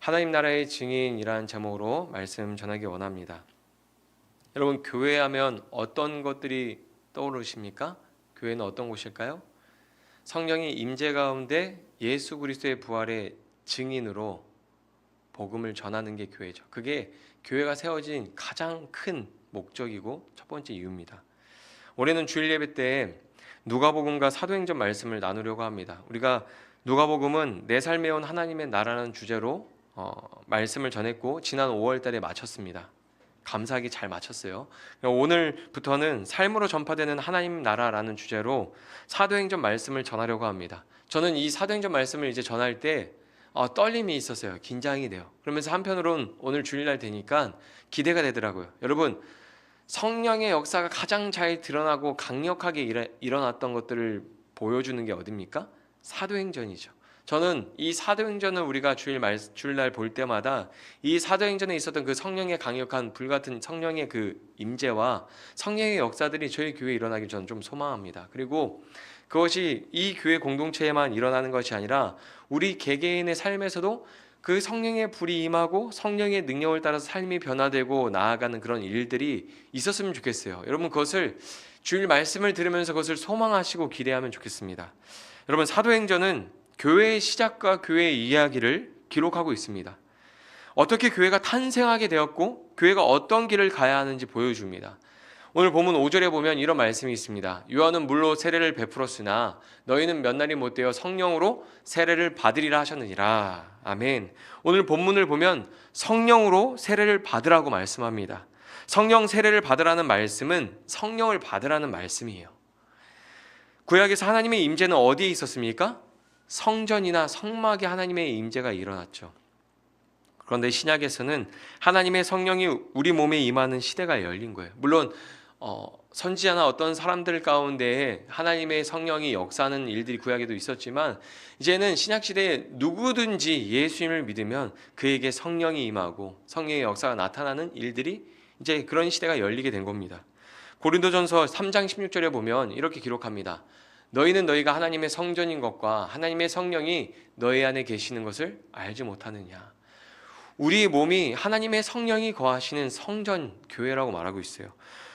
하나님 나라의 증인이란 제목으로 말씀 전하기 원합니다. 여러분, 교회하면 어떤 것들이 떠오르십니까? 교회는 어떤 곳일까요? 성령의 임재 가운데 예수 그리스도의 부활의 증인으로 복음을 전하는 게 교회죠. 그게 교회가 세워진 가장 큰 목적이고 첫 번째 이유입니다. 올해는 주일 예배 때 누가복음과 사도행전 말씀을 나누려고 합니다. 우리가 누가복음은 내 삶에 온 하나님의 나라는 주제로 말씀을 전했고 지난 5월 달에 마쳤습니다. 감사하게 잘 마쳤어요. 오늘부터는 삶으로 전파되는 하나님 나라라는 주제로 사도행전 말씀을 전하려고 합니다. 저는 이 사도행전 말씀을 이제 전할 때 떨림이 있었어요. 긴장이 돼요. 그러면서 한편으로는 오늘 주일날 되니까 기대가 되더라고요. 여러분, 성령의 역사가 가장 잘 드러나고 강력하게 일어났던 것들을 보여주는 게 어디입니까? 사도행전이죠. 저는 이 사도행전을 우리가 주일날 볼 때마다 이 사도행전에 있었던 그 성령의 강력한 불같은 성령의 그 임재와 성령의 역사들이 저희 교회에 일어나길 저는 좀 소망합니다. 그리고 그것이 이 교회 공동체에만 일어나는 것이 아니라 우리 개개인의 삶에서도 그 성령의 불이 임하고 성령의 능력을 따라서 삶이 변화되고 나아가는 그런 일들이 있었으면 좋겠어요. 여러분, 그것을 주일 말씀을 들으면서 그것을 소망하시고 기대하면 좋겠습니다. 여러분, 사도행전은 교회의 시작과 교회의 이야기를 기록하고 있습니다. 어떻게 교회가 탄생하게 되었고 교회가 어떤 길을 가야 하는지 보여줍니다. 오늘 본문 5절에 보면 이런 말씀이 있습니다. 요한은 물로 세례를 베풀었으나 너희는 몇 날이 못되어 성령으로 세례를 받으리라 하셨느니라. 아멘. 오늘 본문을 보면 성령으로 세례를 받으라고 말씀합니다. 성령 세례를 받으라는 말씀은 성령을 받으라는 말씀이에요. 구약에서 하나님의 임재는 어디에 있었습니까? 성전이나 성막에 하나님의 임재가 일어났죠. 그런데 신약에서는 하나님의 성령이 우리 몸에 임하는 시대가 열린 거예요. 물론 선지자나 어떤 사람들 가운데 하나님의 성령이 역사하는 일들이 구약에도 있었지만 이제는 신약시대에 누구든지 예수님을 믿으면 그에게 성령이 임하고 성령의 역사가 나타나는 일들이 이제 그런 시대가 열리게 된 겁니다. 고린도전서 3장 16절에 보면 이렇게 기록합니다. 너희는 너희가 하나님의 성전인 것과 하나님의 성령이 너희 안에 계시는 것을 알지 못하느냐. 우리 몸이 하나님의 성령이 거하시는 성전 교회라고 말하고 있어요.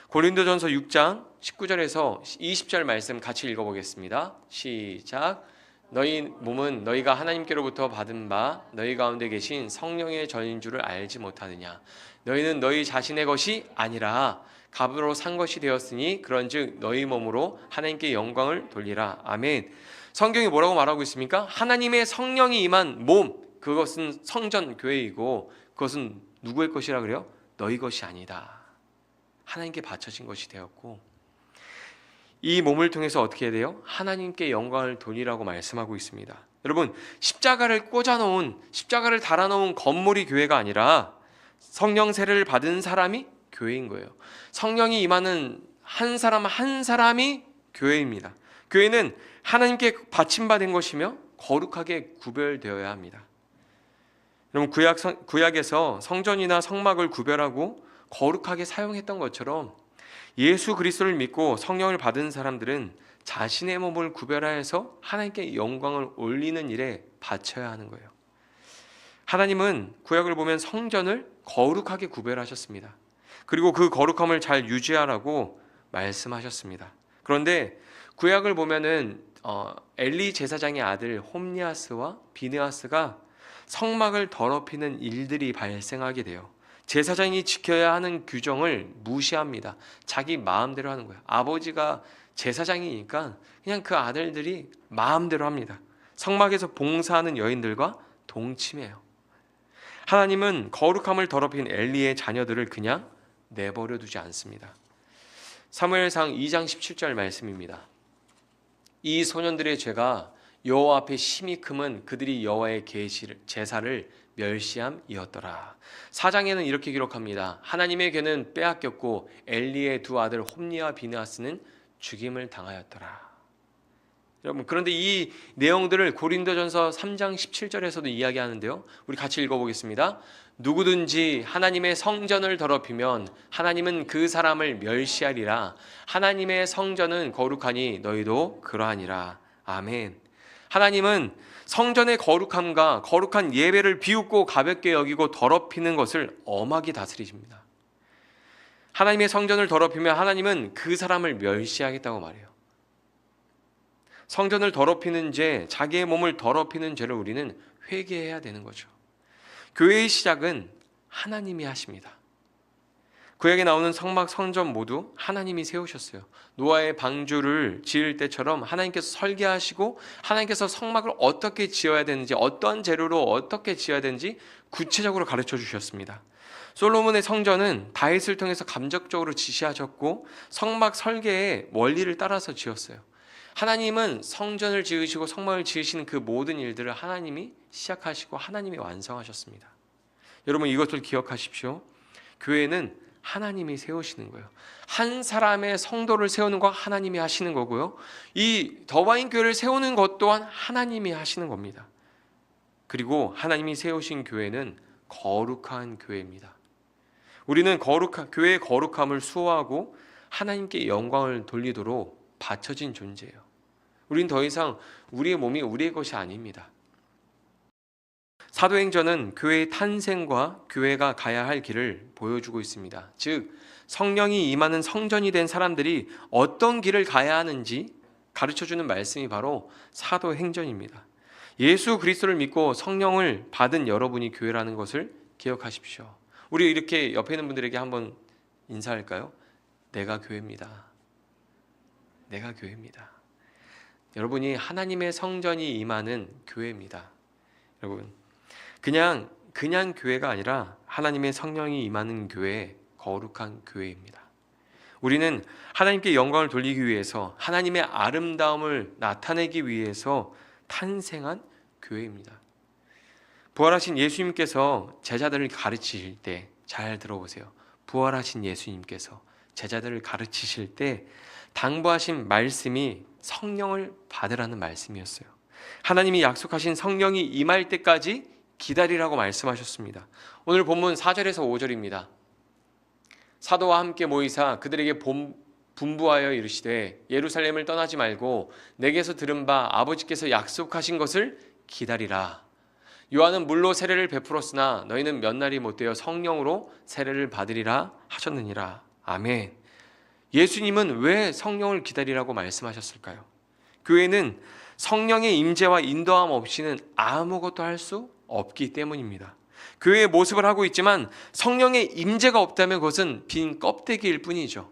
고린도전서 6장 19절에서 20절 말씀 같이 읽어보겠습니다. 시작. 너희 몸은 너희가 하나님께로부터 받은 바 너희 가운데 계신 성령의 전인 줄을 알지 못하느냐. 너희는 너희 자신의 것이 아니라 값으로 산 것이 되었으니 그런즉 너희 몸으로 하나님께 영광을 돌리라. 아멘. 성경이 뭐라고 말하고 있습니까? 하나님의 성령이 임한 몸, 그것은 성전 교회이고 그것은 누구의 것이라 그래요? 너희 것이 아니다. 하나님께 바쳐진 것이 되었고 이 몸을 통해서 어떻게 해야 돼요? 하나님께 영광을 돌리라고 말씀하고 있습니다. 여러분, 십자가를 달아놓은 건물이 교회가 아니라 성령 세례를 받은 사람이 교회인 거예요. 성령이 임하는 한 사람 한 사람이 교회입니다. 교회는 하나님께 바침받은 것이며 거룩하게 구별되어야 합니다. 여러분, 구약에서 성전이나 성막을 구별하고 거룩하게 사용했던 것처럼 예수 그리스도를 믿고 성령을 받은 사람들은 자신의 몸을 구별하여서 하나님께 영광을 올리는 일에 바쳐야 하는 거예요. 하나님은 구약을 보면 성전을 거룩하게 구별하셨습니다. 그리고 그 거룩함을 잘 유지하라고 말씀하셨습니다. 그런데 구약을 보면은 엘리 제사장의 아들 홈니아스와 비느하스가 성막을 더럽히는 일들이 발생하게 돼요. 제사장이 지켜야 하는 규정을 무시합니다. 자기 마음대로 하는 거예요. 아버지가 제사장이니까 그냥 그 아들들이 마음대로 합니다. 성막에서 봉사하는 여인들과 동침해요. 하나님은 거룩함을 더럽힌 엘리의 자녀들을 그냥 내버려 두지 않습니다. 사무엘상 2장 17절 말씀입니다. 이 소년들의 죄가 여호와 앞에 심히 크면 그들이 여호와의 제사를 멸시함이었더라. 4장에는 이렇게 기록합니다. 하나님의 괴는 빼앗겼고 엘리의 두 아들 홈니와 비느하스는 죽임을 당하였더라. 여러분, 그런데 이 내용들을 고린도전서 3장 17절에서도 이야기하는데요. 우리 같이 읽어보겠습니다. 누구든지 하나님의 성전을 더럽히면 하나님은 그 사람을 멸시하리라. 하나님의 성전은 거룩하니 너희도 그러하니라. 아멘. 하나님은 성전의 거룩함과 거룩한 예배를 비웃고 가볍게 여기고 더럽히는 것을 엄하게 다스리십니다. 하나님의 성전을 더럽히면 하나님은 그 사람을 멸시하겠다고 말해요. 성전을 더럽히는 죄, 자기의 몸을 더럽히는 죄를 우리는 회개해야 되는 거죠. 교회의 시작은 하나님이 하십니다. 구약에 나오는 성막, 성전 모두 하나님이 세우셨어요. 노아의 방주를 지을 때처럼 하나님께서 설계하시고 하나님께서 성막을 어떻게 지어야 되는지, 어떠한 재료로 어떻게 지어야 되는지 구체적으로 가르쳐 주셨습니다. 솔로몬의 성전은 다윗을 통해서 감적적으로 지시하셨고 성막 설계의 원리를 따라서 지었어요. 하나님은 성전을 지으시고 성막을 지으시는 그 모든 일들을 하나님이 시작하시고 하나님이 완성하셨습니다. 여러분, 이것을 기억하십시오. 교회는 하나님이 세우시는 거예요. 한 사람의 성도를 세우는 거 하나님이 하시는 거고요. 이 더바인 교회를 세우는 것 또한 하나님이 하시는 겁니다. 그리고 하나님이 세우신 교회는 거룩한 교회입니다. 우리는 교회의 거룩함을 수호하고 하나님께 영광을 돌리도록 바쳐진 존재예요. 우린 더 이상 우리의 몸이 우리의 것이 아닙니다. 사도행전은 교회의 탄생과 교회가 가야 할 길을 보여주고 있습니다. 즉, 성령이 임하는 성전이 된 사람들이 어떤 길을 가야 하는지 가르쳐주는 말씀이 바로 사도행전입니다. 예수 그리스도를 믿고 성령을 받은 여러분이 교회라는 것을 기억하십시오. 우리 이렇게 옆에 있는 분들에게 한번 인사할까요? 내가 교회입니다. 내가 교회입니다. 여러분이 하나님의 성전이 임하는 교회입니다. 여러분, 그냥 교회가 아니라 하나님의 성령이 임하는 교회, 거룩한 교회입니다. 우리는 하나님께 영광을 돌리기 위해서, 하나님의 아름다움을 나타내기 위해서 탄생한 교회입니다. 부활하신 예수님께서 제자들을 가르치실 때, 잘 들어보세요. 부활하신 예수님께서 제자들을 가르치실 때 당부하신 말씀이 성령을 받으라는 말씀이었어요. 하나님이 약속하신 성령이 임할 때까지 기다리라고 말씀하셨습니다. 오늘 본문 4절에서 5절입니다. 사도와 함께 모이사 그들에게 분부하여 이르시되 예루살렘을 떠나지 말고 내게서 들은 바 아버지께서 약속하신 것을 기다리라. 요한은 물로 세례를 베풀었으나 너희는 몇 날이 못되어 성령으로 세례를 받으리라 하셨느니라. 아멘. 예수님은 왜 성령을 기다리라고 말씀하셨을까요? 교회는 성령의 임재와 인도함 없이는 아무것도 할 수 없기 때문입니다. 교회의 모습을 하고 있지만 성령의 임재가 없다면 그것은 빈 껍데기일 뿐이죠.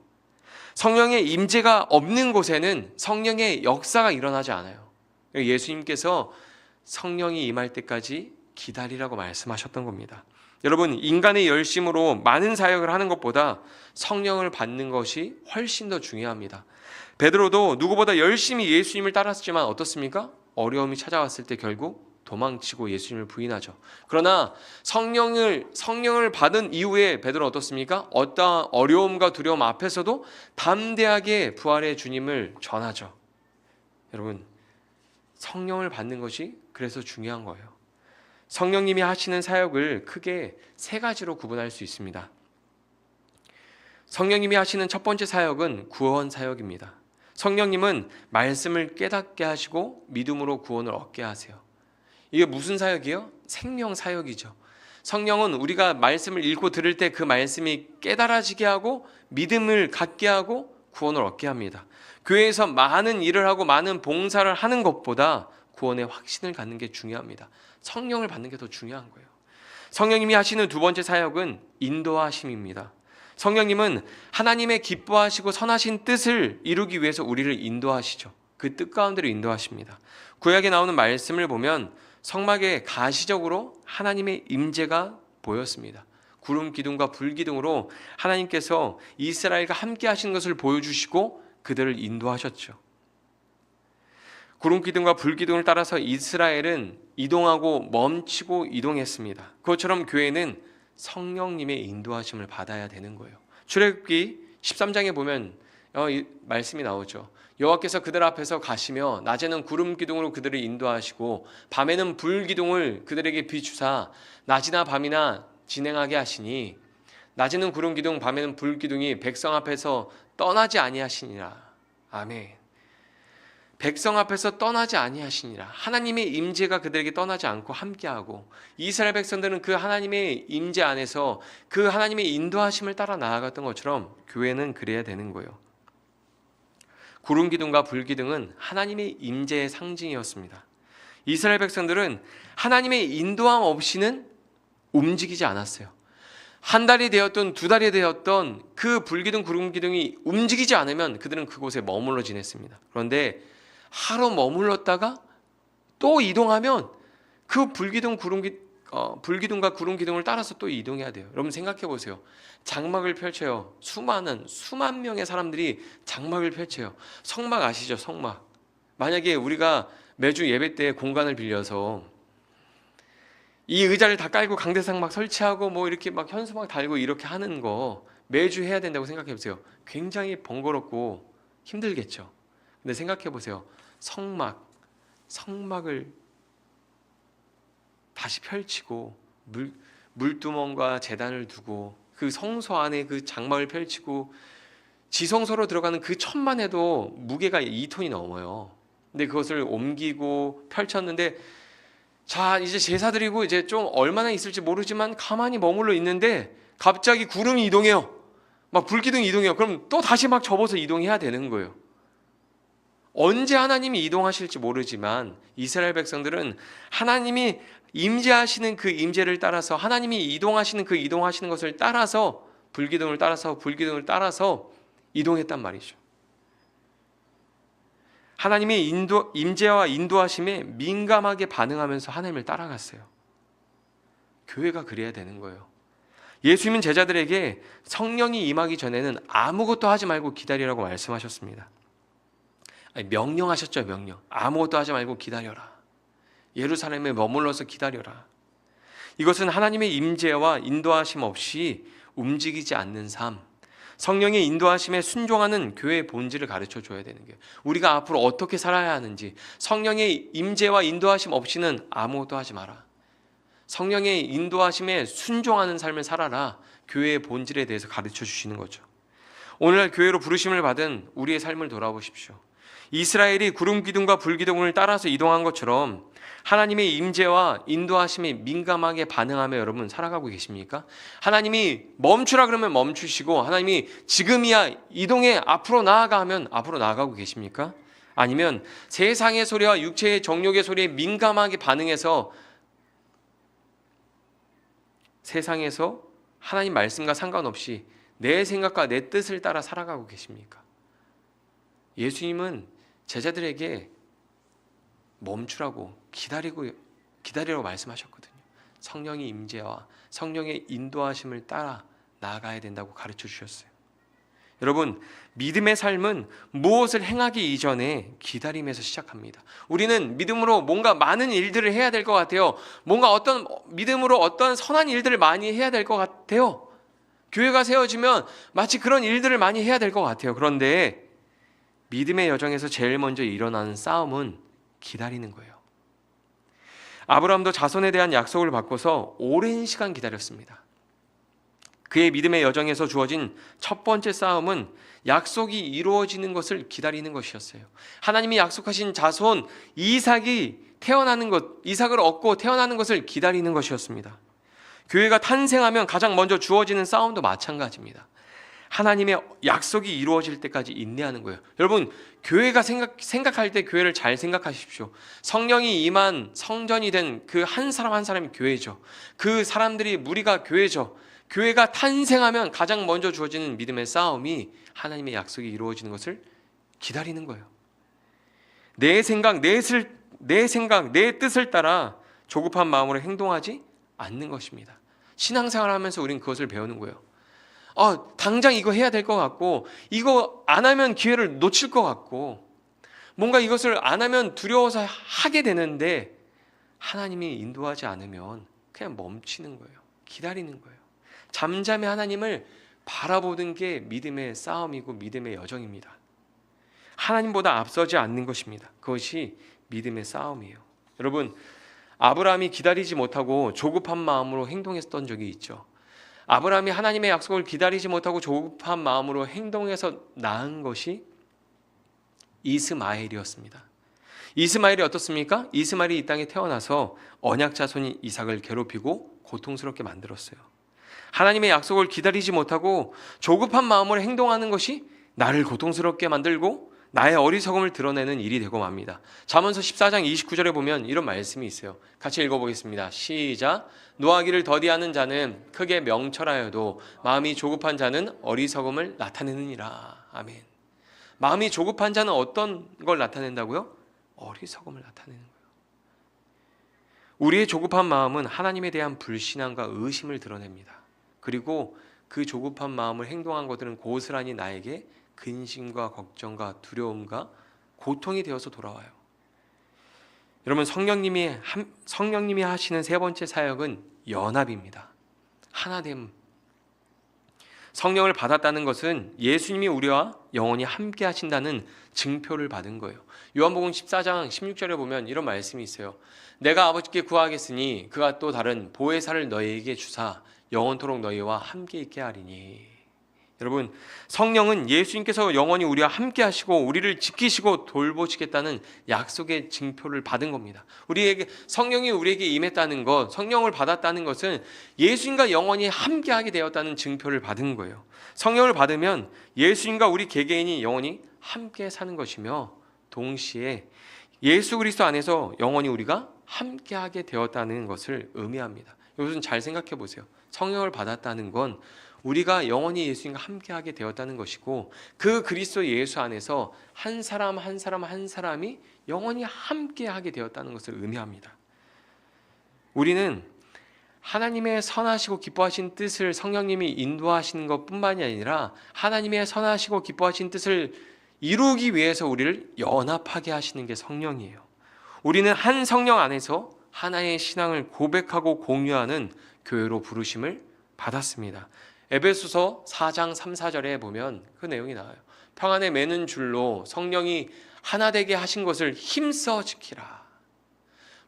성령의 임재가 없는 곳에는 성령의 역사가 일어나지 않아요. 예수님께서 성령이 임할 때까지 기다리라고 말씀하셨던 겁니다. 여러분, 인간의 열심으로 많은 사역을 하는 것보다 성령을 받는 것이 훨씬 더 중요합니다. 베드로도 누구보다 열심히 예수님을 따랐지만 어떻습니까? 어려움이 찾아왔을 때 결국 도망치고 예수님을 부인하죠. 그러나 성령을 받은 이후에 베드로는 어떻습니까? 어떠한 어려움과 두려움 앞에서도 담대하게 부활의 주님을 전하죠. 여러분, 성령을 받는 것이 그래서 중요한 거예요. 성령님이 하시는 사역을 크게 세 가지로 구분할 수 있습니다. 성령님이 하시는 첫 번째 사역은 구원 사역입니다. 성령님은 말씀을 깨닫게 하시고 믿음으로 구원을 얻게 하세요. 이게 무슨 사역이에요? 생명 사역이죠. 성령은 우리가 말씀을 읽고 들을 때 그 말씀이 깨달아지게 하고 믿음을 갖게 하고 구원을 얻게 합니다. 교회에서 많은 일을 하고 많은 봉사를 하는 것보다 구원의 확신을 갖는 게 중요합니다. 성령을 받는 게 더 중요한 거예요. 성령님이 하시는 두 번째 사역은 인도하심입니다. 성령님은 하나님의 기뻐하시고 선하신 뜻을 이루기 위해서 우리를 인도하시죠. 그 뜻 가운데로 인도하십니다. 구약에 나오는 말씀을 보면 성막에 가시적으로 하나님의 임재가 보였습니다. 구름 기둥과 불 기둥으로 하나님께서 이스라엘과 함께 하시는 것을 보여주시고 그들을 인도하셨죠. 구름 기둥과 불 기둥을 따라서 이스라엘은 이동하고 멈추고 이동했습니다. 그것처럼 교회는 성령님의 인도하심을 받아야 되는 거예요. 출애굽기 13장에 보면 이 말씀이 나오죠. 여호와께서 그들 앞에서 가시며 낮에는 구름 기둥으로 그들을 인도하시고 밤에는 불 기둥을 그들에게 비추사 낮이나 밤이나 진행하게 하시니 낮에는 구름 기둥 밤에는 불 기둥이 백성 앞에서 떠나지 아니하시니라. 아멘. 백성 앞에서 떠나지 아니하시니라. 하나님의 임재가 그들에게 떠나지 않고 함께하고 이스라엘 백성들은 그 하나님의 임재 안에서 그 하나님의 인도하심을 따라 나아갔던 것처럼 교회는 그래야 되는 거예요. 구름 기둥과 불 기둥은 하나님의 임재의 상징이었습니다. 이스라엘 백성들은 하나님의 인도함 없이는 움직이지 않았어요. 한 달이 되었던 두 달이 되었던 그 불기둥 구름 기둥이 움직이지 않으면 그들은 그곳에 머물러 지냈습니다. 그런데 하루 머물렀다가 또 이동하면 그 불기둥과 구름 기둥을 따라서 또 이동해야 돼요. 여러분 생각해 보세요. 장막을 펼쳐요. 수만 명의 사람들이 장막을 펼쳐요. 성막 아시죠? 성막. 만약에 우리가 매주 예배 때 공간을 빌려서 이 의자를 다 깔고 강대상 막 설치하고 뭐 이렇게 막 현수막 달고 이렇게 하는 거 매주 해야 된다고 생각해 보세요. 굉장히 번거롭고 힘들겠죠. 근데 생각해 보세요. 성막을 다시 펼치고 물두멍과 제단을 두고 그 성소 안에 그 장막을 펼치고 지성소로 들어가는 그 첩만 해도 무게가 2톤이 넘어요. 근데 그것을 옮기고 펼쳤는데 자 이제 제사 드리고 이제 좀 얼마나 있을지 모르지만 가만히 머물러 있는데 갑자기 구름이 이동해요. 막 불기둥이 이동해요. 그럼 또 다시 막 접어서 이동해야 되는 거예요. 언제 하나님이 이동하실지 모르지만 이스라엘 백성들은 하나님이 임재하시는 그 임재를 따라서 하나님이 이동하시는 그 이동하시는 것을 따라서 불기둥을 따라서 이동했단 말이죠. 하나님의 임재와 인도하심에 민감하게 반응하면서 하나님을 따라갔어요. 교회가 그래야 되는 거예요. 예수님은 제자들에게 성령이 임하기 전에는 아무것도 하지 말고 기다리라고 말씀하셨습니다. 명령하셨죠. 명령. 아무것도 하지 말고 기다려라. 예루살렘에 머물러서 기다려라. 이것은 하나님의 임재와 인도하심 없이 움직이지 않는 삶, 성령의 인도하심에 순종하는 교회의 본질을 가르쳐 줘야 되는 거예요. 우리가 앞으로 어떻게 살아야 하는지, 성령의 임재와 인도하심 없이는 아무것도 하지 마라. 성령의 인도하심에 순종하는 삶을 살아라. 교회의 본질에 대해서 가르쳐 주시는 거죠. 오늘날 교회로 부르심을 받은 우리의 삶을 돌아보십시오. 이스라엘이 구름 기둥과 불 기둥을 따라서 이동한 것처럼 하나님의 임재와 인도하심에 민감하게 반응하며 여러분 살아가고 계십니까? 하나님이 멈추라 그러면 멈추시고 하나님이 지금이야 이동해 앞으로 나아가 하면 앞으로 나아가고 계십니까? 아니면 세상의 소리와 육체의 정욕의 소리에 민감하게 반응해서 세상에서 하나님 말씀과 상관없이 내 생각과 내 뜻을 따라 살아가고 계십니까? 예수님은 제자들에게 멈추라고 기다리라고 말씀하셨거든요. 성령의 임재와 성령의 인도하심을 따라 나아가야 된다고 가르쳐 주셨어요. 여러분, 믿음의 삶은 무엇을 행하기 이전에 기다림에서 시작합니다. 우리는 믿음으로 뭔가 많은 일들을 해야 될 것 같아요. 믿음으로 어떤 선한 일들을 많이 해야 될 것 같아요. 교회가 세워지면 마치 그런 일들을 많이 해야 될 것 같아요. 그런데 믿음의 여정에서 제일 먼저 일어나는 싸움은 기다리는 거예요. 아브라함도 자손에 대한 약속을 받고서 오랜 시간 기다렸습니다. 그의 믿음의 여정에서 주어진 첫 번째 싸움은 약속이 이루어지는 것을 기다리는 것이었어요. 하나님이 약속하신 자손 이삭이 태어나는 것, 이삭을 얻고 태어나는 것을 기다리는 것이었습니다. 교회가 탄생하면 가장 먼저 주어지는 싸움도 마찬가지입니다. 하나님의 약속이 이루어질 때까지 인내하는 거예요. 여러분, 교회가 생각할 때 교회를 잘 생각하십시오. 성령이 임한 성전이 된 그 한 사람 한 사람이 교회죠. 그 사람들이 무리가 교회죠. 교회가 탄생하면 가장 먼저 주어지는 믿음의 싸움이 하나님의 약속이 이루어지는 것을 기다리는 거예요. 내 생각, 내 뜻을 따라 조급한 마음으로 행동하지 않는 것입니다. 신앙생활을 하면서 우리는 그것을 배우는 거예요. 당장 이거 해야 될 것 같고, 이거 안 하면 기회를 놓칠 것 같고, 뭔가 이것을 안 하면 두려워서 하게 되는데 하나님이 인도하지 않으면 그냥 멈추는 거예요. 기다리는 거예요. 잠잠히 하나님을 바라보는 게 믿음의 싸움이고 믿음의 여정입니다. 하나님보다 앞서지 않는 것입니다. 그것이 믿음의 싸움이에요. 여러분, 아브라함이 기다리지 못하고 조급한 마음으로 행동했던 적이 있죠. 아브라함이 하나님의 약속을 기다리지 못하고 조급한 마음으로 행동해서 낳은 것이 이스마엘이었습니다. 이스마엘이 어떻습니까? 이스마엘이 이 땅에 태어나서 언약 자손인 이삭을 괴롭히고 고통스럽게 만들었어요. 하나님의 약속을 기다리지 못하고 조급한 마음으로 행동하는 것이 나를 고통스럽게 만들고 나의 어리석음을 드러내는 일이 되고 맙니다. 잠언서 14장 29절에 보면 이런 말씀이 있어요. 같이 읽어보겠습니다. 시작. 노하기를 더디하는 자는 크게 명철하여도 마음이 조급한 자는 어리석음을 나타내느니라. 아멘. 마음이 조급한 자는 어떤 걸 나타낸다고요? 어리석음을 나타내는 거예요. 우리의 조급한 마음은 하나님에 대한 불신앙과 의심을 드러냅니다. 그리고 그 조급한 마음을 행동한 것들은 고스란히 나에게 근심과 걱정과 두려움과 고통이 되어서 돌아와요. 여러분, 성령님이 하시는 세 번째 사역은 연합입니다. 하나됨. 성령을 받았다는 것은 예수님이 우리와 영원히 함께 하신다는 증표를 받은 거예요. 요한복음 14장 16절에 보면 이런 말씀이 있어요. 내가 아버지께 구하겠으니 그가 또 다른 보혜사를 너희에게 주사 영원토록 너희와 함께 있게 하리니. 여러분, 성령은 예수님께서 영원히 우리와 함께 하시고 우리를 지키시고 돌보시겠다는 약속의 증표를 받은 겁니다. 성령이 우리에게 임했다는 것, 성령을 받았다는 것은 예수님과 영원히 함께 하게 되었다는 증표를 받은 거예요. 성령을 받으면 예수님과 우리 개개인이 영원히 함께 사는 것이며 동시에 예수 그리스도 안에서 영원히 우리가 함께 하게 되었다는 것을 의미합니다. 이것은 잘 생각해 보세요. 성령을 받았다는 건 우리가 영원히 예수님과 함께하게 되었다는 것이고, 그 그리스도 예수 안에서 한 사람 한 사람이 영원히 함께하게 되었다는 것을 의미합니다. 우리는 하나님의 선하시고 기뻐하신 뜻을 성령님이 인도하시는 것뿐만이 아니라 하나님의 선하시고 기뻐하신 뜻을 이루기 위해서 우리를 연합하게 하시는 게 성령이에요. 우리는 한 성령 안에서 하나의 신앙을 고백하고 공유하는 교회로 부르심을 받았습니다. 에베소서 4장 3, 4절에 보면 그 내용이 나와요. 평안에 매는 줄로 성령이 하나 되게 하신 것을 힘써 지키라.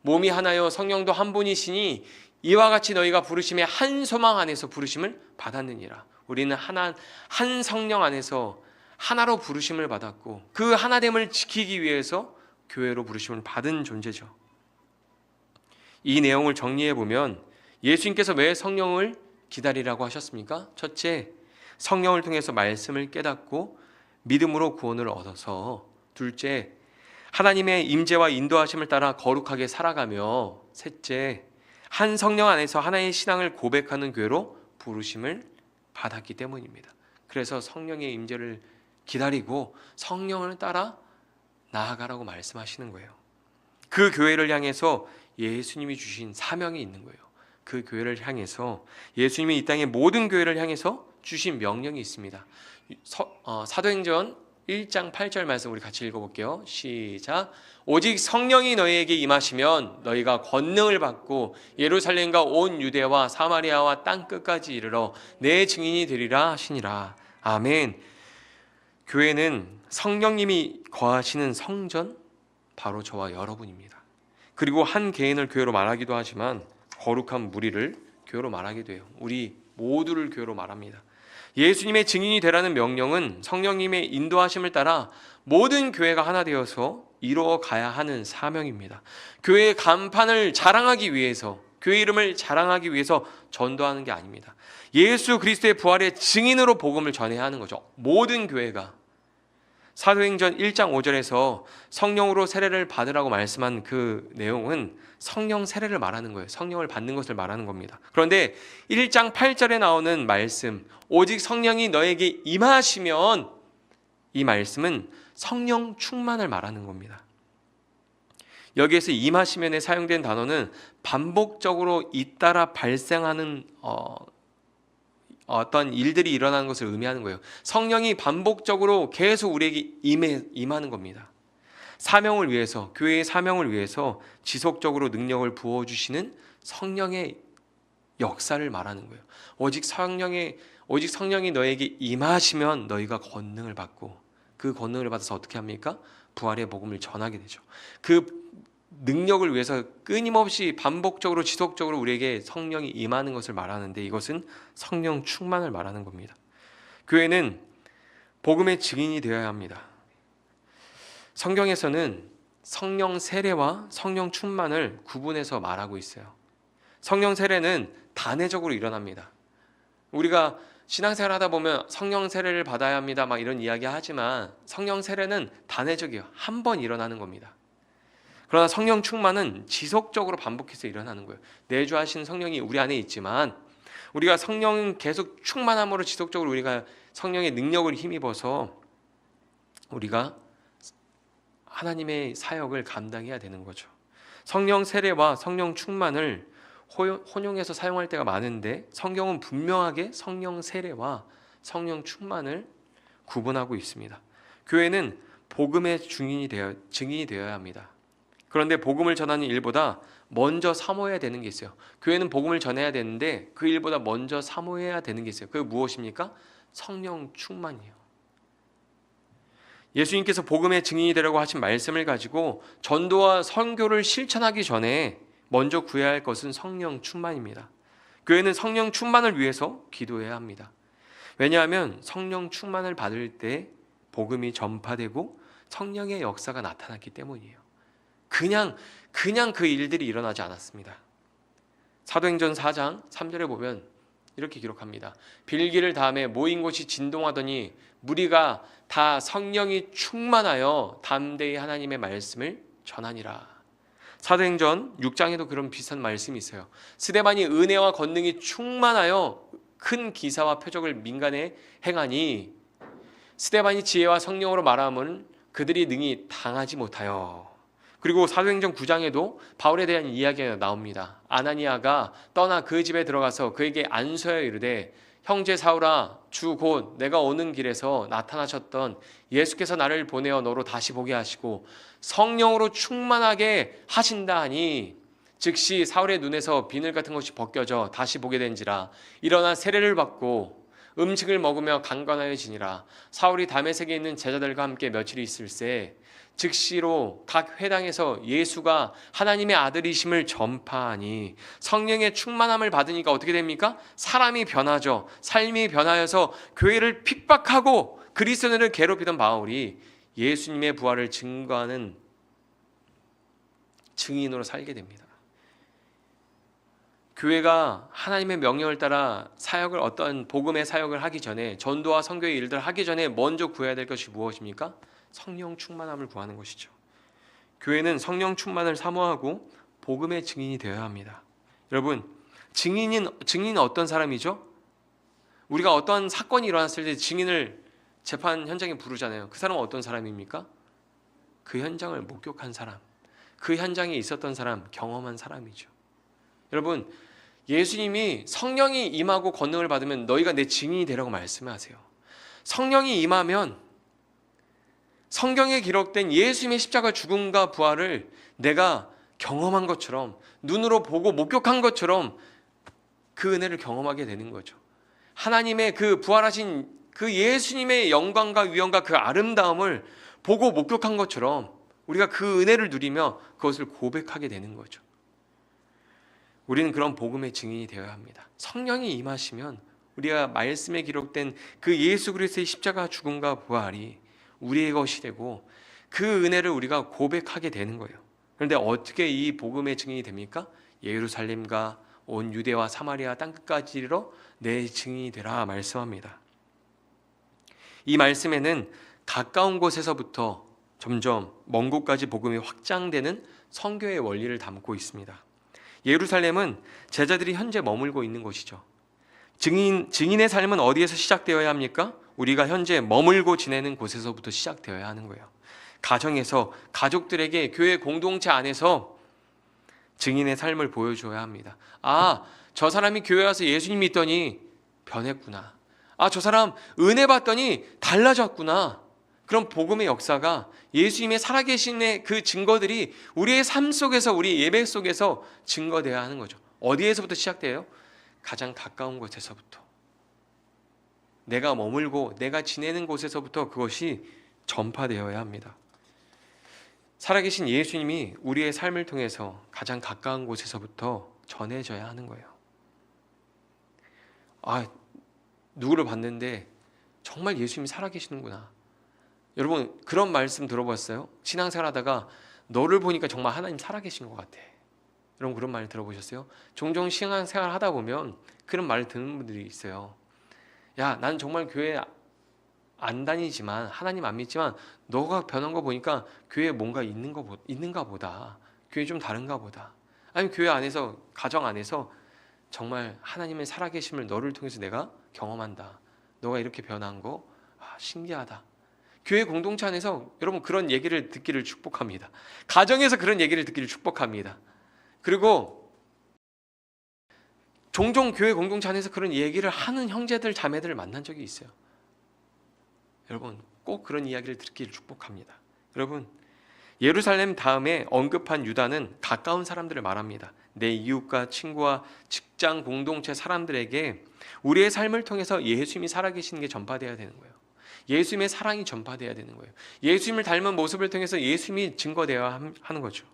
몸이 하나요 성령도 한 분이시니 이와 같이 너희가 부르심의 한 소망 안에서 부르심을 받았느니라. 우리는 한 성령 안에서 하나로 부르심을 받았고 그 하나됨을 지키기 위해서 교회로 부르심을 받은 존재죠. 이 내용을 정리해 보면 예수님께서 왜 성령을 기다리라고 하셨습니까? 첫째, 성령을 통해서 말씀을 깨닫고 믿음으로 구원을 얻어서, 둘째, 하나님의 임재와 인도하심을 따라 거룩하게 살아가며, 셋째, 한 성령 안에서 하나의 신앙을 고백하는 교회로 부르심을 받았기 때문입니다. 그래서 성령의 임재를 기다리고 성령을 따라 나아가라고 말씀하시는 거예요. 그 교회를 향해서 예수님이 주신 사명이 있는 거예요. 그 교회를 향해서 예수님이 이 땅의 모든 교회를 향해서 주신 명령이 있습니다. 사도행전 1장 8절 말씀 우리 같이 읽어볼게요. 시작. 오직 성령이 너희에게 임하시면 너희가 권능을 받고 예루살렘과 온 유대와 사마리아와 땅 끝까지 이르러 내 증인이 되리라 하시니라. 아멘. 교회는 성령님이 거하시는 성전, 바로 저와 여러분입니다. 그리고 한 개인을 교회로 말하기도 하지만 거룩한 무리를 교회로 말하게 돼요. 우리 모두를 교회로 말합니다. 예수님의 증인이 되라는 명령은 성령님의 인도하심을 따라 모든 교회가 하나 되어서 이루어가야 하는 사명입니다. 교회의 간판을 자랑하기 위해서, 교회 이름을 자랑하기 위해서 전도하는 게 아닙니다. 예수 그리스도의 부활의 증인으로 복음을 전해야 하는 거죠. 모든 교회가. 사도행전 1장 5절에서 성령으로 세례를 받으라고 말씀한 그 내용은 성령 세례를 말하는 거예요. 성령을 받는 것을 말하는 겁니다. 그런데 1장 8절에 나오는 말씀, 오직 성령이 너에게 임하시면, 이 말씀은 성령 충만을 말하는 겁니다. 여기에서 임하시면에 사용된 단어는 반복적으로 잇따라 발생하는 어떤 일들이 일어나는 것을 의미하는 거예요. 성령이 반복적으로 계속 우리에게 임하는 겁니다. 사명을 위해서, 교회의 사명을 위해서 지속적으로 능력을 부어주시는 성령의 역사를 말하는 거예요. 오직 성령이 너에게 임하시면 너희가 권능을 받고, 그 권능을 받아서 어떻게 합니까? 부활의 복음을 전하게 되죠. 그 능력을 위해서 끊임없이 반복적으로 지속적으로 우리에게 성령이 임하는 것을 말하는데, 이것은 성령 충만을 말하는 겁니다. 교회는 복음의 증인이 되어야 합니다. 성경에서는 성령 세례와 성령 충만을 구분해서 말하고 있어요. 성령 세례는 단회적으로 일어납니다. 우리가 신앙생활 하다 보면 성령 세례를 받아야 합니다 막 이런 이야기 하지만 성령 세례는 단회적이에요. 한 번 일어나는 겁니다. 그러나 성령 충만은 지속적으로 반복해서 일어나는 거예요. 내주하신 성령이 우리 안에 있지만 우리가 성령 계속 충만함으로 지속적으로 우리가 성령의 능력을 힘입어서 우리가 하나님의 사역을 감당해야 되는 거죠. 성령 세례와 성령 충만을 혼용해서 사용할 때가 많은데 성경은 분명하게 성령 세례와 성령 충만을 구분하고 있습니다. 교회는 복음의 증인이 되어야 합니다. 그런데 복음을 전하는 일보다 먼저 사모해야 되는 게 있어요. 교회는 복음을 전해야 되는데 그 일보다 먼저 사모해야 되는 게 있어요. 그게 무엇입니까? 성령 충만이에요. 예수님께서 복음의 증인이 되라고 하신 말씀을 가지고 전도와 선교를 실천하기 전에 먼저 구해야 할 것은 성령 충만입니다. 교회는 성령 충만을 위해서 기도해야 합니다. 왜냐하면 성령 충만을 받을 때 복음이 전파되고 성령의 역사가 나타났기 때문이에요. 그냥 그 일들이 일어나지 않았습니다. 사도행전 4장 3절에 보면 이렇게 기록합니다. 빌기를 다음에 모인 곳이 진동하더니 무리가 다 성령이 충만하여 담대히 하나님의 말씀을 전하니라. 사도행전 6장에도 그런 비슷한 말씀이 있어요. 스데반이 은혜와 권능이 충만하여 큰 기사와 표적을 민간에 행하니 스데반이 지혜와 성령으로 말함은 그들이 능히 당하지 못하여. 그리고 사도행전 9장에도 바울에 대한 이야기가 나옵니다. 아나니아가 떠나 그 집에 들어가서 그에게 안수하여 이르되 형제 사울아 주 곧 내가 오는 길에서 나타나셨던 예수께서 나를 보내어 너로 다시 보게 하시고 성령으로 충만하게 하신다 하니 즉시 사울의 눈에서 비늘 같은 것이 벗겨져 다시 보게 된지라. 일어나 세례를 받고 음식을 먹으며 강건하여지니라. 사울이 다메섹에 있는 제자들과 함께 며칠 있을새 즉시로 각 회당에서 예수가 하나님의 아들이심을 전파하니 성령의 충만함을 받으니까 어떻게 됩니까? 사람이 변하죠. 삶이 변하여서 교회를 핍박하고 그리스도인을 괴롭히던 바울이 예수님의 부활을 증거하는 증인으로 살게 됩니다. 교회가 하나님의 명령을 따라 사역을 어떤 복음의 사역을 하기 전에 전도와 선교의 일들을 하기 전에 먼저 구해야 될 것이 무엇입니까? 성령 충만함을 구하는 것이죠. 교회는 성령 충만을 사모하고 복음의 증인이 되어야 합니다. 여러분, 증인은 어떤 사람이죠? 우리가 어떤 사건이 일어났을 때 증인을 재판 현장에 부르잖아요. 그 사람은 어떤 사람입니까? 그 현장을 목격한 사람, 그 현장에 있었던 사람, 경험한 사람이죠. 여러분, 예수님이 성령이 임하고 권능을 받으면 너희가 내 증인이 되라고 말씀하세요. 성령이 임하면 성경에 기록된 예수님의 십자가 죽음과 부활을 내가 경험한 것처럼 눈으로 보고 목격한 것처럼 그 은혜를 경험하게 되는 거죠. 하나님의 그 부활하신 그 예수님의 영광과 위엄과 그 아름다움을 보고 목격한 것처럼 우리가 그 은혜를 누리며 그것을 고백하게 되는 거죠. 우리는 그런 복음의 증인이 되어야 합니다. 성령이 임하시면 우리가 말씀에 기록된 그 예수 그리스도의 십자가 죽음과 부활이 우리의 것이 되고 그 은혜를 우리가 고백하게 되는 거예요. 그런데 어떻게 이 복음의 증인이 됩니까? 예루살렘과 온 유대와 사마리아 땅끝까지 이르러 내 증인이 되라 말씀합니다. 이 말씀에는 가까운 곳에서부터 점점 먼 곳까지 복음이 확장되는 선교의 원리를 담고 있습니다. 예루살렘은 제자들이 현재 머물고 있는 곳이죠. 증인의 삶은 어디에서 시작되어야 합니까? 우리가 현재 머물고 지내는 곳에서부터 시작되어야 하는 거예요. 가정에서, 가족들에게, 교회 공동체 안에서 증인의 삶을 보여줘야 합니다. 아, 저 사람이 교회 와서 예수님 믿더니 변했구나. 아, 저 사람 은혜 받더니 달라졌구나. 그런 복음의 역사가 예수님의 살아계심의 그 증거들이 우리의 삶 속에서, 우리 예배 속에서 증거되어야 하는 거죠. 어디에서부터 시작돼요? 가장 가까운 곳에서부터. 내가 머물고 내가 지내는 곳에서부터 그것이 전파되어야 합니다. 살아계신 예수님이 우리의 삶을 통해서 가장 가까운 곳에서부터 전해져야 하는 거예요. 아, 누구를 봤는데 정말 예수님이 살아계시는구나. 여러분, 그런 말씀 들어봤어요? 신앙생활 하다가 너를 보니까 정말 하나님 살아계신 것 같아. 여러분 그런 말 들어보셨어요? 종종 신앙생활 하다 보면 그런 말을 듣는 분들이 있어요. 야, 나는 정말 교회 안 다니지만 하나님 안 믿지만 너가 변한 거 보니까 교회에 뭔가 있는가 보다. 교회 좀 다른가 보다. 아니면 교회 안에서, 가정 안에서 정말 하나님의 살아계심을 너를 통해서 내가 경험한다. 너가 이렇게 변한 거 신기하다. 교회 공동체 안에서 여러분 그런 얘기를 듣기를 축복합니다. 가정에서 그런 얘기를 듣기를 축복합니다. 그리고 종종 교회 공동체 안에서 그런 얘기를 하는 형제들 자매들을 만난 적이 있어요. 여러분 꼭 그런 이야기를 듣기를 축복합니다. 여러분 예루살렘 다음에 언급한 유다는 가까운 사람들을 말합니다. 내 이웃과 친구와 직장 공동체 사람들에게 우리의 삶을 통해서 예수님이 살아계시는 게 전파되어야 되는 거예요. 예수님의 사랑이 전파되어야 되는 거예요. 예수님을 닮은 모습을 통해서 예수님이 증거되어야 하는 거죠.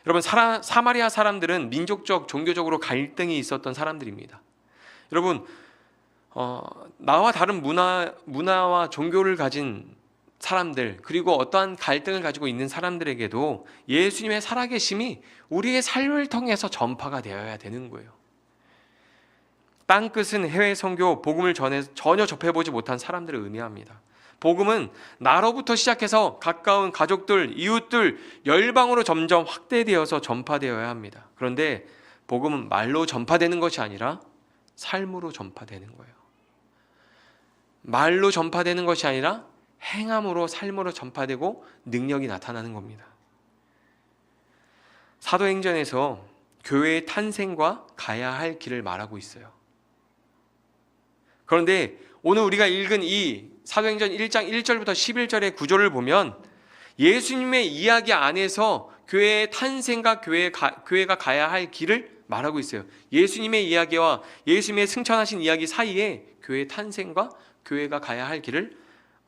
여러분 사마리아 사람들은 민족적, 종교적으로 갈등이 있었던 사람들입니다. 여러분 나와 다른 문화와 종교를 가진 사람들, 그리고 어떠한 갈등을 가지고 있는 사람들에게도 예수님의 살아계심이 우리의 삶을 통해서 전파가 되어야 되는 거예요. 땅끝은 해외 선교, 복음을 전혀 접해보지 못한 사람들을 의미합니다. 복음은 나로부터 시작해서 가까운 가족들, 이웃들, 열방으로 점점 확대되어서 전파되어야 합니다. 그런데 복음은 말로 전파되는 것이 아니라 삶으로 전파되는 거예요. 말로 전파되는 것이 아니라 행함으로, 삶으로 전파되고 능력이 나타나는 겁니다. 사도행전에서 교회의 탄생과 가야 할 길을 말하고 있어요. 그런데 오늘 우리가 읽은 이 사도행전 1장 1절부터 11절의 구조를 보면 예수님의 이야기 안에서 교회의 탄생과 교회가 가야 할 길을 말하고 있어요. 예수님의 이야기와 예수님의 승천하신 이야기 사이에 교회의 탄생과 교회가 가야 할 길을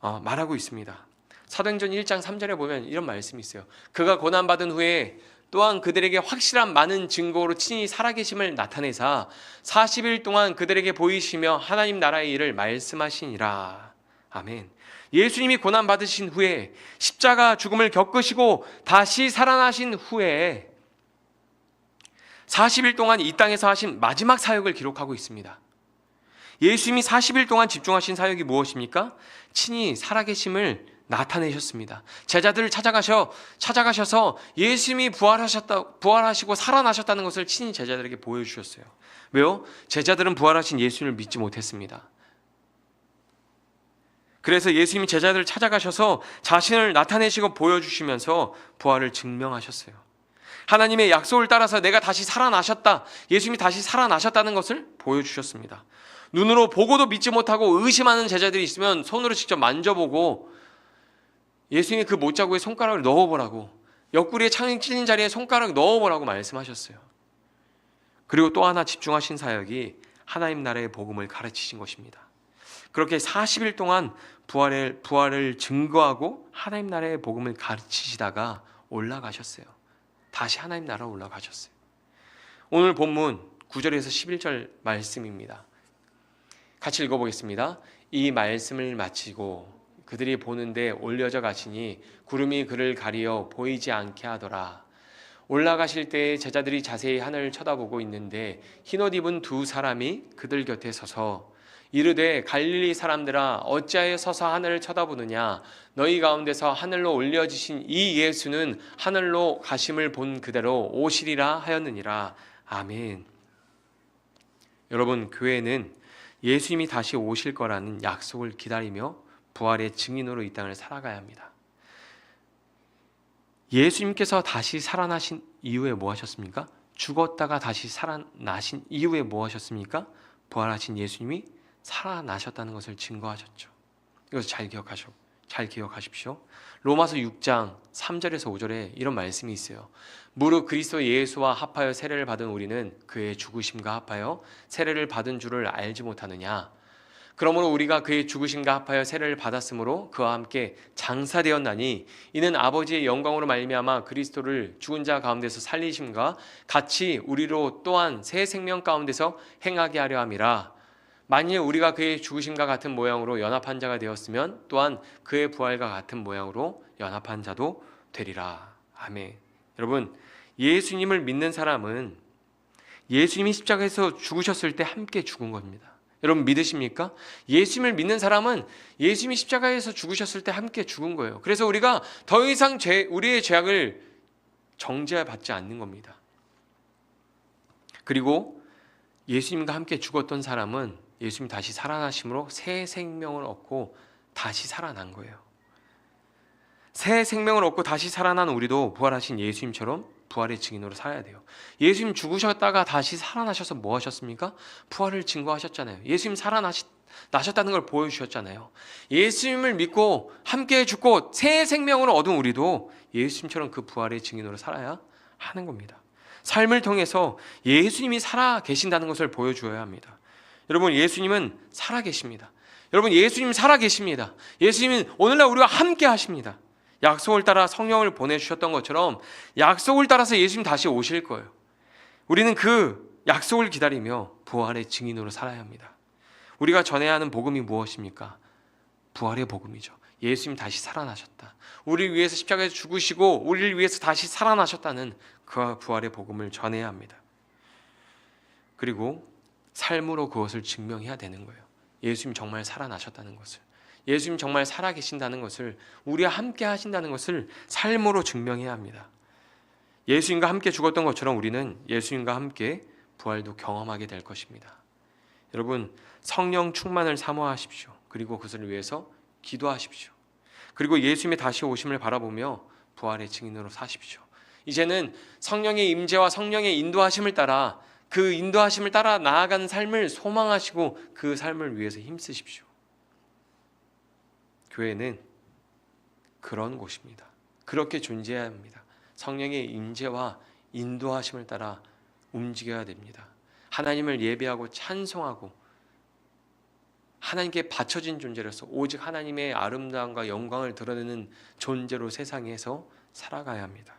말하고 있습니다. 사도행전 1장 3절에 보면 이런 말씀이 있어요. 그가 고난받은 후에 또한 그들에게 확실한 많은 증거로 친히 살아계심을 나타내사 40일 동안 그들에게 보이시며 하나님 나라의 일을 말씀하시니라. 아멘. 예수님이 고난받으신 후에 십자가 죽음을 겪으시고 다시 살아나신 후에 40일 동안 이 땅에서 하신 마지막 사역을 기록하고 있습니다. 예수님이 40일 동안 집중하신 사역이 무엇입니까? 친히 살아계심을 나타내셨습니다. 제자들을 찾아가셔서 예수님이 부활하시고 살아나셨다는 것을 친히 제자들에게 보여주셨어요. 왜요? 제자들은 부활하신 예수님을 믿지 못했습니다. 그래서 예수님이 제자들을 찾아가셔서 자신을 나타내시고 보여주시면서 부활을 증명하셨어요. 하나님의 약속을 따라서 내가 다시 살아나셨다, 예수님이 다시 살아나셨다는 것을 보여주셨습니다. 눈으로 보고도 믿지 못하고 의심하는 제자들이 있으면 손으로 직접 만져보고 예수님이 그 못자국에 손가락을 넣어보라고, 옆구리에 창이 찔린 자리에 손가락을 넣어보라고 말씀하셨어요. 그리고 또 하나 집중하신 사역이 하나님 나라의 복음을 가르치신 것입니다. 그렇게 40일 동안 부활을 증거하고 하나님 나라의 복음을 가르치시다가 올라가셨어요. 다시 하나님 나라로 올라가셨어요. 오늘 본문 9절에서 11절 말씀입니다. 같이 읽어보겠습니다. 이 말씀을 마치고 그들이 보는데 올려져 가시니 구름이 그를 가리어 보이지 않게 하더라. 올라가실 때 제자들이 자세히 하늘을 쳐다보고 있는데 흰옷 입은 두 사람이 그들 곁에 서서 이르되 갈릴리 사람들아 어찌하여 서서 하늘을 쳐다보느냐. 너희 가운데서 하늘로 올려지신 이 예수는 하늘로 가심을 본 그대로 오시리라 하였느니라. 아멘. 여러분, 교회는 예수님이 다시 오실 거라는 약속을 기다리며 부활의 증인으로 이 땅을 살아가야 합니다. 예수님께서 다시 살아나신 이후에 뭐 하셨습니까? 죽었다가 다시 살아나신 이후에 뭐 하셨습니까? 부활하신 예수님이 살아나셨다는 것을 증거하셨죠. 이것을 잘 기억하십시오. 로마서 6장 3절에서 5절에 이런 말씀이 있어요. 무릇 그리스도 예수와 합하여 세례를 받은 우리는 그의 죽으심과 합하여 세례를 받은 줄을 알지 못하느냐. 그러므로 우리가 그의 죽으심과 합하여 세례를 받았으므로 그와 함께 장사되었나니 이는 아버지의 영광으로 말미암아 그리스도를 죽은 자 가운데서 살리심과 같이 우리로 또한 새 생명 가운데서 행하게 하려 함이라. 만일 우리가 그의 죽으심과 같은 모양으로 연합한 자가 되었으면 또한 그의 부활과 같은 모양으로 연합한 자도 되리라. 아멘. 여러분, 예수님을 믿는 사람은 예수님이 십자가에서 죽으셨을 때 함께 죽은 겁니다. 여러분 믿으십니까? 예수님을 믿는 사람은 예수님이 십자가에서 죽으셨을 때 함께 죽은 거예요. 그래서 우리가 더 이상 우리의 죄악을 정죄받지 않는 겁니다. 그리고 예수님과 함께 죽었던 사람은 예수님 다시 살아나심으로 새 생명을 얻고 다시 살아난 거예요. 새 생명을 얻고 다시 살아난 우리도 부활하신 예수님처럼 부활의 증인으로 살아야 돼요. 예수님 죽으셨다가 다시 살아나셔서 뭐 하셨습니까? 부활을 증거하셨잖아요. 예수님 살아나셨다는 걸 보여주셨잖아요. 예수님을 믿고 함께 죽고 새 생명을 얻은 우리도 예수님처럼 그 부활의 증인으로 살아야 하는 겁니다. 삶을 통해서 예수님이 살아 계신다는 것을 보여주어야 합니다. 여러분, 예수님은 살아 계십니다. 여러분, 예수님 살아 계십니다. 예수님은 오늘날 우리와 함께 하십니다. 약속을 따라 성령을 보내주셨던 것처럼 약속을 따라서 예수님 다시 오실 거예요. 우리는 그 약속을 기다리며 부활의 증인으로 살아야 합니다. 우리가 전해야 하는 복음이 무엇입니까? 부활의 복음이죠. 예수님 다시 살아나셨다. 우리를 위해서 십자가에서 죽으시고 우리를 위해서 다시 살아나셨다는 그 부활의 복음을 전해야 합니다. 그리고 삶으로 그것을 증명해야 되는 거예요. 예수님 정말 살아나셨다는 것을, 예수님 정말 살아계신다는 것을, 우리와 함께 하신다는 것을 삶으로 증명해야 합니다. 예수님과 함께 죽었던 것처럼 우리는 예수님과 함께 부활도 경험하게 될 것입니다. 여러분, 성령 충만을 사모하십시오. 그리고 그것을 위해서 기도하십시오. 그리고 예수님의 다시 오심을 바라보며 부활의 증인으로 사십시오. 이제는 성령의 임재와 성령의 인도하심을 따라 그 인도하심을 따라 나아가는 삶을 소망하시고 그 삶을 위해서 힘쓰십시오. 교회는 그런 곳입니다. 그렇게 존재해야 합니다. 성령의 임재와 인도하심을 따라 움직여야 됩니다. 하나님을 예배하고 찬송하고 하나님께 바쳐진 존재로서 오직 하나님의 아름다움과 영광을 드러내는 존재로 세상에서 살아가야 합니다.